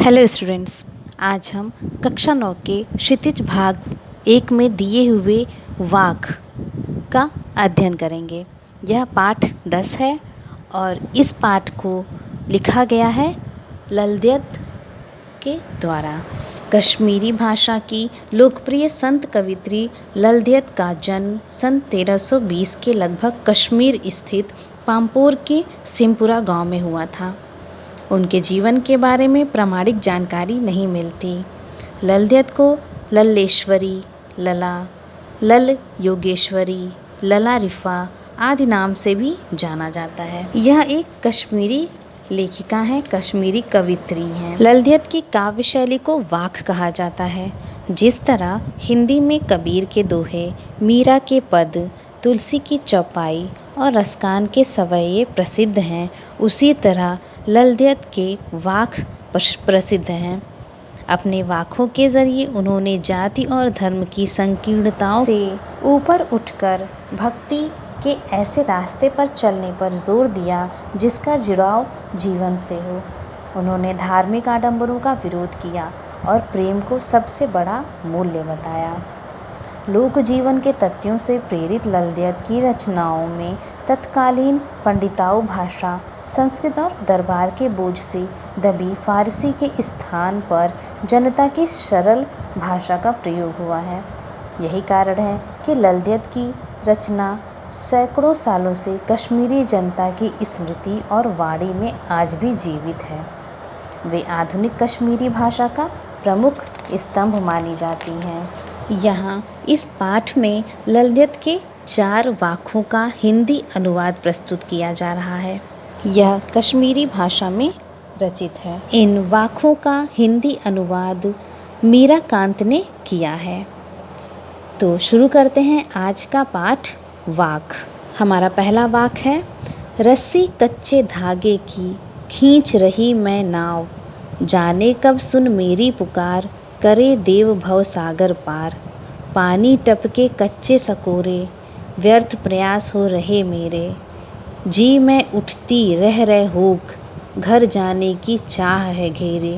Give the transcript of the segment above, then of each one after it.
Hello students, आज हम कक्षा 9 के क्षितिज भाग 1 में दिए हुए वाक का अध्ययन करेंगे। यह पाठ 10 है और इस पाठ को लिखा गया है ललद्यत के द्वारा। कश्मीरी भाषा की लोकप्रिय संत कवित्री ललद्यत का जन्म सन 1320 के लगभग कश्मीर स्थित पामपोर के सिमपुरा गांव में हुआ था। उनके जीवन के बारे में प्रामाणिक जानकारी नहीं मिलती। ललद्यत को लल्लेश्वरी, लला, लल योगेश्वरी, लला रिफा आदि नाम से भी जाना जाता है। यह एक कश्मीरी लेखिका हैं, कश्मीरी कवित्री हैं। ललद्यत की काव्य शैली को वाक कहा जाता है। जिस तरह हिंदी में कबीर के दोहे, मीरा के पद, तुलसी की चौपाई और रसकान के सवैये प्रसिद्ध हैं, उसी तरह ललद्यत के वाक प्रसिद्ध हैं। अपने वाकों के ज़रिए उन्होंने जाति और धर्म की संकीर्णताओं से ऊपर उठकर भक्ति के ऐसे रास्ते पर चलने पर जोर दिया जिसका जुड़ाव जीवन से हो। उन्होंने धार्मिक आडंबरों का विरोध किया और प्रेम को सबसे बड़ा मूल्य बताया। लोक जीवन के तथ्यों से प्रेरित ललद्यत की रचनाओं में तत्कालीन पंडिताऊ भाषा, संस्कृत और दरबार के बोझ से दबी फारसी के स्थान पर जनता की सरल भाषा का प्रयोग हुआ है। यही कारण है कि ललद्यत की रचना सैकड़ों सालों से कश्मीरी जनता की स्मृति और वाणी में आज भी जीवित है। वे आधुनिक कश्मीरी भाषा का प्रमुख स्तंभ मानी जाती हैं। यहाँ इस पाठ में ललद्यत के 4 वाकों का हिंदी अनुवाद प्रस्तुत किया जा रहा है। यह कश्मीरी भाषा में रचित है। इन वाकों का हिंदी अनुवाद मीराकांत ने किया है। तो शुरू करते हैं आज का पाठ वाक। हमारा पहला वाक है, रस्सी कच्चे धागे की खींच रही मैं नाव, जाने कब सुन मेरी पुकार, करे देव भव सागर पार। पानी टपके कच्चे सकोरे, व्यर्थ प्रयास हो रहे मेरे, जी मैं उठती रह होक, घर जाने की चाह है घेरे।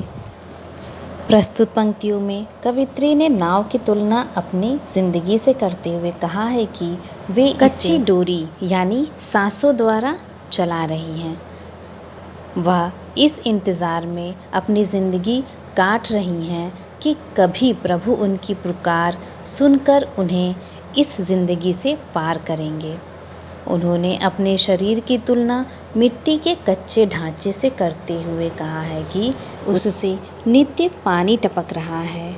प्रस्तुत पंक्तियों में कवित्री ने नाव की तुलना अपनी जिंदगी से करते हुए कहा है कि वे कच्ची डोरी यानी सांसों द्वारा चला रही हैं। वह इस इंतज़ार में अपनी ज़िंदगी काट रही हैं कि कभी प्रभु उनकी पुकार सुनकर उन्हें इस ज़िंदगी से पार करेंगे। उन्होंने अपने शरीर की तुलना मिट्टी के कच्चे ढांचे से करते हुए कहा है कि उससे नित्य पानी टपक रहा है,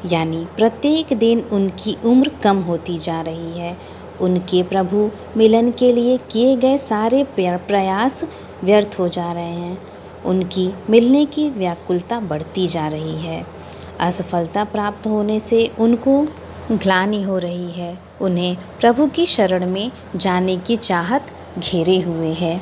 यानी प्रत्येक दिन उनकी उम्र कम होती जा रही है। उनके प्रभु मिलन के लिए किए गए सारे प्रयास व्यर्थ हो जा रहे हैं। उनकी मिलने की व्याकुलता बढ़ती जा रही है। असफलता प्राप्त होने से उनको ग्लानि हो रही है। उन्हें प्रभु की शरण में जाने की चाहत घेरे हुए है।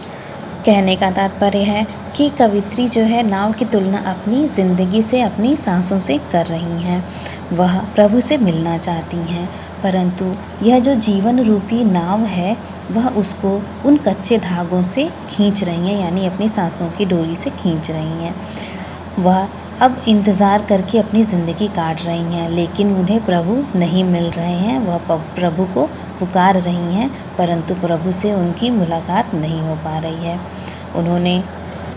कहने का तात्पर्य है कि कवित्री जो है नाव की तुलना अपनी ज़िंदगी से, अपनी सांसों से कर रही हैं। वह प्रभु से मिलना चाहती हैं, परंतु यह जो जीवन रूपी नाव है वह उसको उन कच्चे धागों से खींच रही हैं, यानी अपनी सांसों की डोरी से खींच रही हैं। वह अब इंतज़ार करके अपनी ज़िंदगी काट रही हैं, लेकिन उन्हें प्रभु नहीं मिल रहे हैं। वह प्रभु को पुकार रही हैं, परंतु प्रभु से उनकी मुलाकात नहीं हो पा रही है।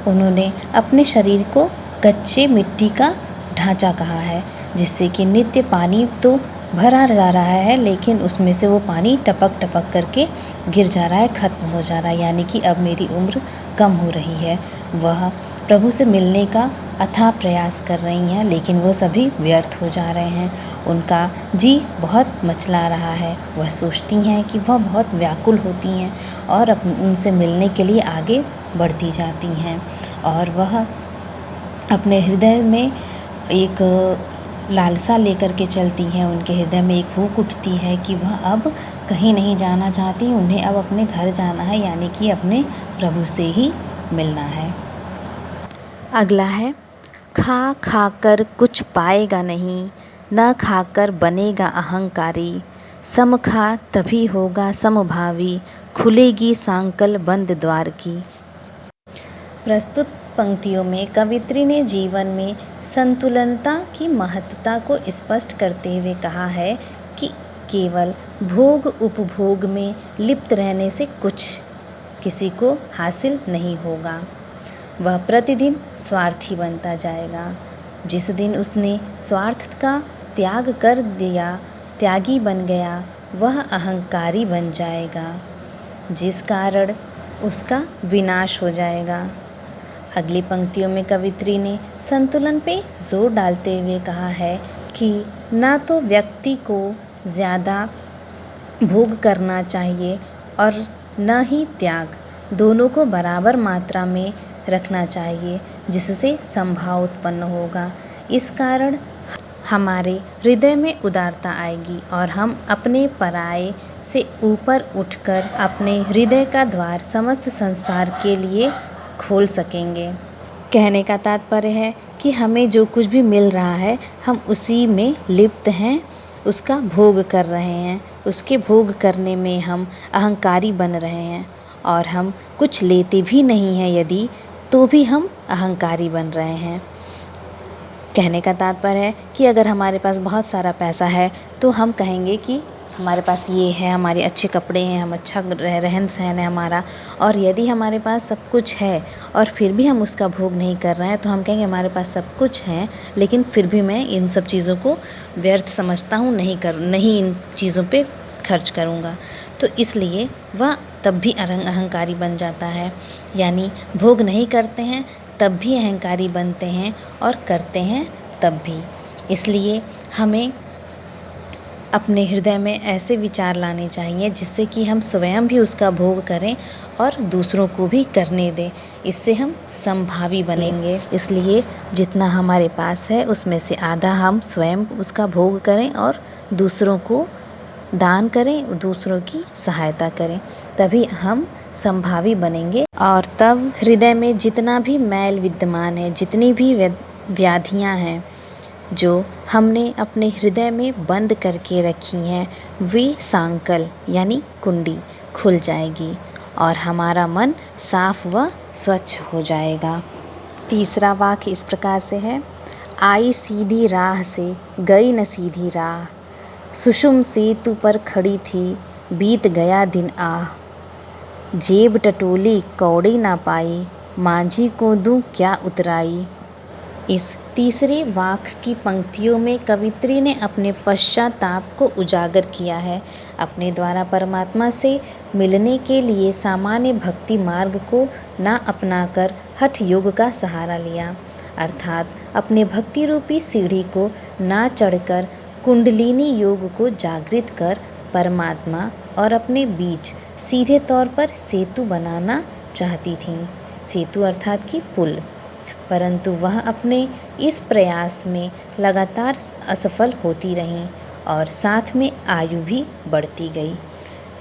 उन्होंने अपने शरीर को कच्चे मिट्टी का ढांचा कहा है, जिससे कि नित्य पानी तो भरा जा रहा है, लेकिन उसमें से वो पानी टपक टपक करके गिर जा रहा है, ख़त्म हो जा रहा है, यानी कि अब मेरी उम्र कम हो रही है। वह प्रभु से मिलने का अथाह प्रयास कर रही हैं, लेकिन वो सभी व्यर्थ हो जा रहे हैं। उनका जी बहुत मचला रहा है। वह सोचती हैं कि वह बहुत व्याकुल होती हैं और उनसे मिलने के लिए आगे बढ़ती जाती हैं, और वह अपने हृदय में एक लालसा लेकर के चलती हैं। उनके हृदय में एक हुक उठती है कि वह अब कहीं नहीं जाना चाहती, उन्हें अब अपने घर जाना है, यानी कि अपने प्रभु से ही मिलना है। अगला है, खा खाकर कुछ पाएगा नहीं, न खाकर बनेगा अहंकारी, सम खा तभी होगा समभावी, खुलेगी सांकल बंद द्वार की। प्रस्तुत पंक्तियों में कवित्री ने जीवन में संतुलनता की महत्ता को स्पष्ट करते हुए कहा है कि केवल भोग उपभोग में लिप्त रहने से कुछ किसी को हासिल नहीं होगा। वह प्रतिदिन स्वार्थी बनता जाएगा। जिस दिन उसने स्वार्थ का त्याग कर दिया, त्यागी बन गया, वह अहंकारी बन जाएगा, जिस कारण उसका विनाश हो जाएगा। अगली पंक्तियों में कवित्री ने संतुलन पे जोर डालते हुए कहा है कि ना तो व्यक्ति को ज़्यादा भोग करना चाहिए और न ही त्याग, दोनों को बराबर मात्रा में रखना चाहिए, जिससे समभाव उत्पन्न होगा। इस कारण हमारे हृदय में उदारता आएगी और हम अपने पराये से ऊपर उठकर अपने हृदय का द्वार समस्त संसार के लिए खोल सकेंगे। कहने का तात्पर्य है कि हमें जो कुछ भी मिल रहा है हम उसी में लिप्त हैं, उसका भोग कर रहे हैं, उसके भोग करने में हम अहंकारी बन रहे हैं और हम कुछ लेते भी नहीं हैं यदि, तो भी हम अहंकारी बन रहे हैं। कहने का तात्पर्य है कि अगर हमारे पास बहुत सारा पैसा है तो हम कहेंगे कि हमारे पास ये है, हमारे अच्छे कपड़े हैं, हम अच्छा रहन सहन है हमारा, और यदि हमारे पास सब कुछ है और फिर भी हम उसका भोग नहीं कर रहे हैं तो हम कहेंगे हमारे पास सब कुछ है लेकिन फिर भी मैं इन सब चीज़ों को व्यर्थ समझता हूँ, नहीं इन चीज़ों पे खर्च करूँगा। तो इसलिए वह तब भी अहंकारी बन जाता है, यानी भोग नहीं करते हैं तब भी अहंकारी बनते हैं और करते हैं तब भी। इसलिए हमें अपने हृदय में ऐसे विचार लाने चाहिए जिससे कि हम स्वयं भी उसका भोग करें और दूसरों को भी करने दें। इससे हम समभावी बनेंगे। इसलिए जितना हमारे पास है उसमें से आधा हम स्वयं उसका भोग करें और दूसरों को दान करें, दूसरों की सहायता करें, तभी हम समभावी बनेंगे। और तब हृदय में जितना भी मैल विद्यमान है, जितनी भी व्याधियाँ हैं जो हमने अपने हृदय में बंद करके रखी हैं, वे सांकल यानी कुंडी खुल जाएगी और हमारा मन साफ व स्वच्छ हो जाएगा। तीसरा वाक्य इस प्रकार से है, आई सीधी राह से गई न सीधी राह, सुषुम सेतु पर खड़ी थी बीत गया दिन आह, जेब टटोली कौड़ी ना पाई, मांझी को दूं क्या उतराई। इस तीसरे वाक्य की पंक्तियों में कवित्री ने अपने पश्चाताप को उजागर किया है। अपने द्वारा परमात्मा से मिलने के लिए सामान्य भक्ति मार्ग को ना अपनाकर हठ योग का सहारा लिया, अर्थात अपने भक्ति रूपी सीढ़ी को ना चढ़कर कुंडलिनी योग को जागृत कर परमात्मा और अपने बीच सीधे तौर पर सेतु बनाना चाहती थीं। सेतु अर्थात कि पुल। परंतु वह अपने इस प्रयास में लगातार असफल होती रहीं और साथ में आयु भी बढ़ती गई।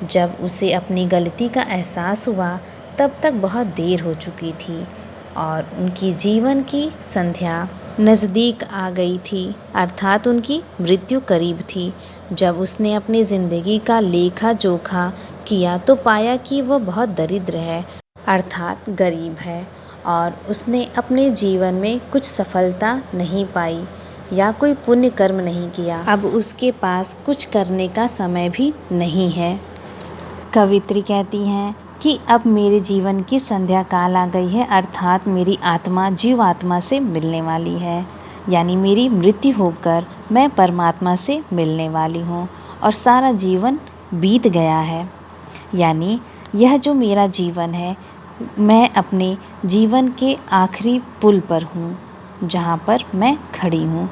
जब उसे अपनी गलती का एहसास हुआ तब तक बहुत देर हो चुकी थी और उनकी जीवन की संध्या नज़दीक आ गई थी, अर्थात उनकी मृत्यु करीब थी। जब उसने अपनी ज़िंदगी का लेखा जोखा किया तो पाया कि वह बहुत दरिद्र है, अर्थात गरीब है, और उसने अपने जीवन में कुछ सफलता नहीं पाई या कोई पुण्य कर्म नहीं किया। अब उसके पास कुछ करने का समय भी नहीं है। कवित्री कहती हैं कि अब मेरे जीवन की संध्या काल आ गई है, अर्थात मेरी आत्मा जीव आत्मा से मिलने वाली है, यानी मेरी मृत्यु होकर मैं परमात्मा से मिलने वाली हूँ और सारा जीवन बीत गया है। यानी यह जो मेरा जीवन है, मैं अपने जीवन के आखिरी पुल पर हूँ जहाँ पर मैं खड़ी हूँ।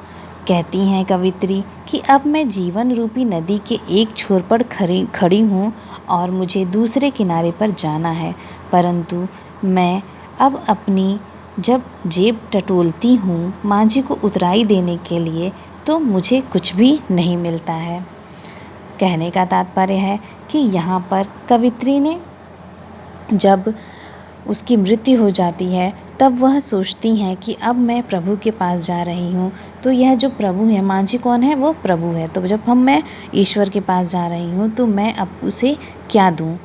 कहती हैं कवित्री कि अब मैं जीवन रूपी नदी के एक छोर पर खड़ी हूँ और मुझे दूसरे किनारे पर जाना है, परंतु मैं अब अपनी जब जेब टटोलती हूँ मांझी को उतराई देने के लिए तो मुझे कुछ भी नहीं मिलता है। कहने का तात्पर्य है कि यहाँ पर कवित्री ने जब उसकी मृत्यु हो जाती है तब वह सोचती हैं कि अब मैं प्रभु के पास जा रही हूँ, तो यह जो प्रभु है, मांझी कौन है, वो प्रभु है, तो जब मैं ईश्वर के पास जा रही हूँ तो मैं अब उसे क्या दूँ,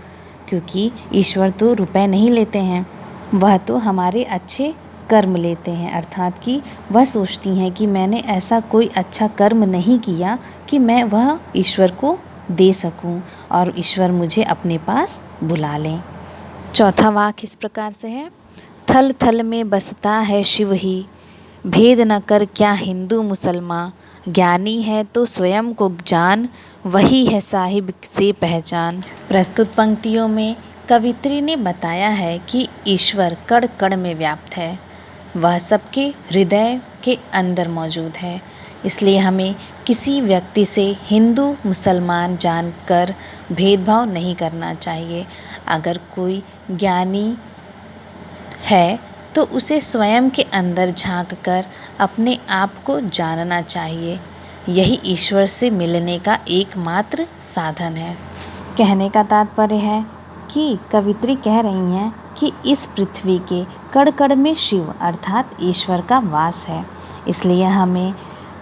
क्योंकि ईश्वर तो रुपए नहीं लेते हैं, वह तो हमारे अच्छे कर्म लेते हैं, अर्थात कि वह सोचती हैं कि मैंने ऐसा कोई अच्छा कर्म नहीं किया कि मैं वह ईश्वर को दे सकूं और ईश्वर मुझे अपने पास बुला लें। चौथा वाक्य इस प्रकार से है, थल थल में बसता है शिव ही, भेद न कर क्या हिंदू मुसलमान, ज्ञानी है तो स्वयं को जान, वही है साहिब से पहचान। प्रस्तुत पंक्तियों में कवित्री ने बताया है कि ईश्वर कण कण में व्याप्त है, वह सबके हृदय के अंदर मौजूद है। इसलिए हमें किसी व्यक्ति से हिंदू मुसलमान जानकर भेदभाव नहीं करना चाहिए। अगर कोई ज्ञानी है तो उसे स्वयं के अंदर झांक कर अपने आप को जानना चाहिए। यही ईश्वर से मिलने का एकमात्र साधन है। कहने का तात्पर्य है कि कवित्री कह रही हैं कि इस पृथ्वी के कण कण में शिव अर्थात ईश्वर का वास है। इसलिए हमें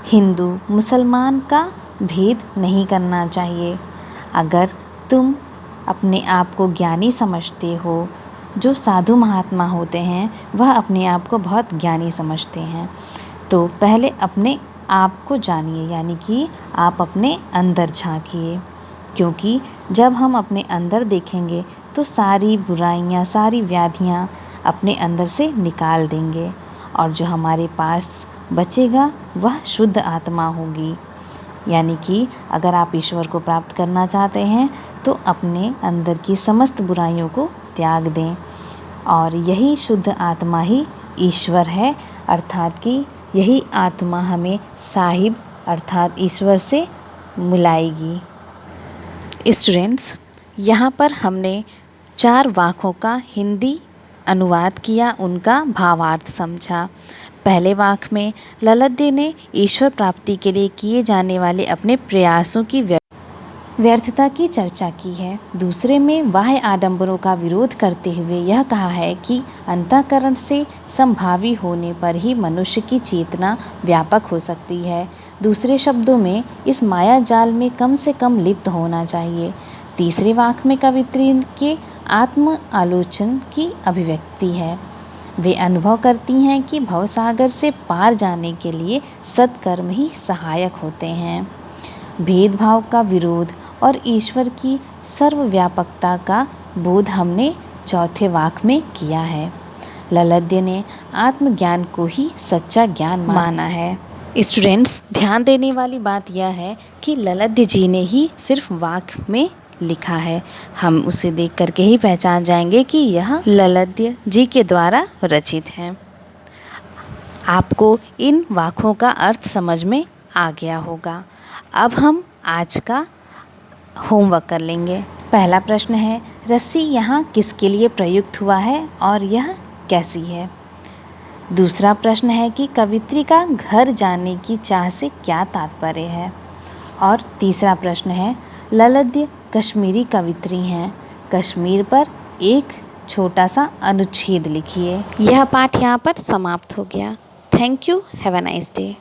हिंदू मुसलमान का भेद नहीं करना चाहिए। अगर तुम अपने आप को ज्ञानी समझते हो, जो साधु महात्मा होते हैं वह अपने आप को बहुत ज्ञानी समझते हैं, तो पहले अपने आप को जानिए, यानी कि आप अपने अंदर झांकिए। क्योंकि जब हम अपने अंदर देखेंगे तो सारी बुराइयां, सारी व्याधियां अपने अंदर से निकाल देंगे और जो हमारे पास बचेगा वह शुद्ध आत्मा होगी। यानी कि अगर आप ईश्वर को प्राप्त करना चाहते हैं तो अपने अंदर की समस्त बुराइयों को त्याग दें और यही शुद्ध आत्मा ही ईश्वर है, अर्थात कि यही आत्मा हमें साहिब अर्थात ईश्वर से मिलाएगी। स्टूडेंट्स, यहाँ पर हमने 4 वाक्यों का हिंदी अनुवाद किया, उनका भावार्थ समझा। पहले वाक्य में ललद्य ने ईश्वर प्राप्ति के लिए किए जाने वाले अपने प्रयासों की व्यर्थता की चर्चा की है। दूसरे में बाह्य आडंबरों का विरोध करते हुए यह कहा है कि अंतःकरण से संभावी होने पर ही मनुष्य की चेतना व्यापक हो सकती है। दूसरे शब्दों में इस माया जाल में कम से कम लिप्त होना चाहिए। तीसरे वाक्य में कवित्री के आत्म आलोचन की अभिव्यक्ति है। वे अनुभव करती हैं कि भवसागर से पार जाने के लिए सत्कर्म ही सहायक होते हैं। भेदभाव का विरोध और ईश्वर की सर्वव्यापकता का बोध हमने चौथे वाक्य में किया है। ललद्य ने आत्मज्ञान को ही सच्चा ज्ञान माना है। स्टूडेंट्स, ध्यान देने वाली बात यह है कि ललद्य जी ने ही सिर्फ वाक्य में लिखा है। हम उसे देख करके ही पहचान जाएंगे कि यह ललद्य जी के द्वारा रचित है। आपको इन वाक्यों का अर्थ समझ में आ गया होगा। अब हम आज का होमवर्क कर लेंगे। पहला प्रश्न है, रस्सी यहाँ किसके लिए प्रयुक्त हुआ है और यह कैसी है? दूसरा प्रश्न है कि कवित्री का घर जाने की चाह से क्या तात्पर्य है? और तीसरा प्रश्न है, ललद्य कश्मीरी कवित्री हैं, कश्मीर पर एक छोटा सा अनुच्छेद लिखिए। यह पाठ यहाँ पर समाप्त हो गया। Thank you. Have a nice day.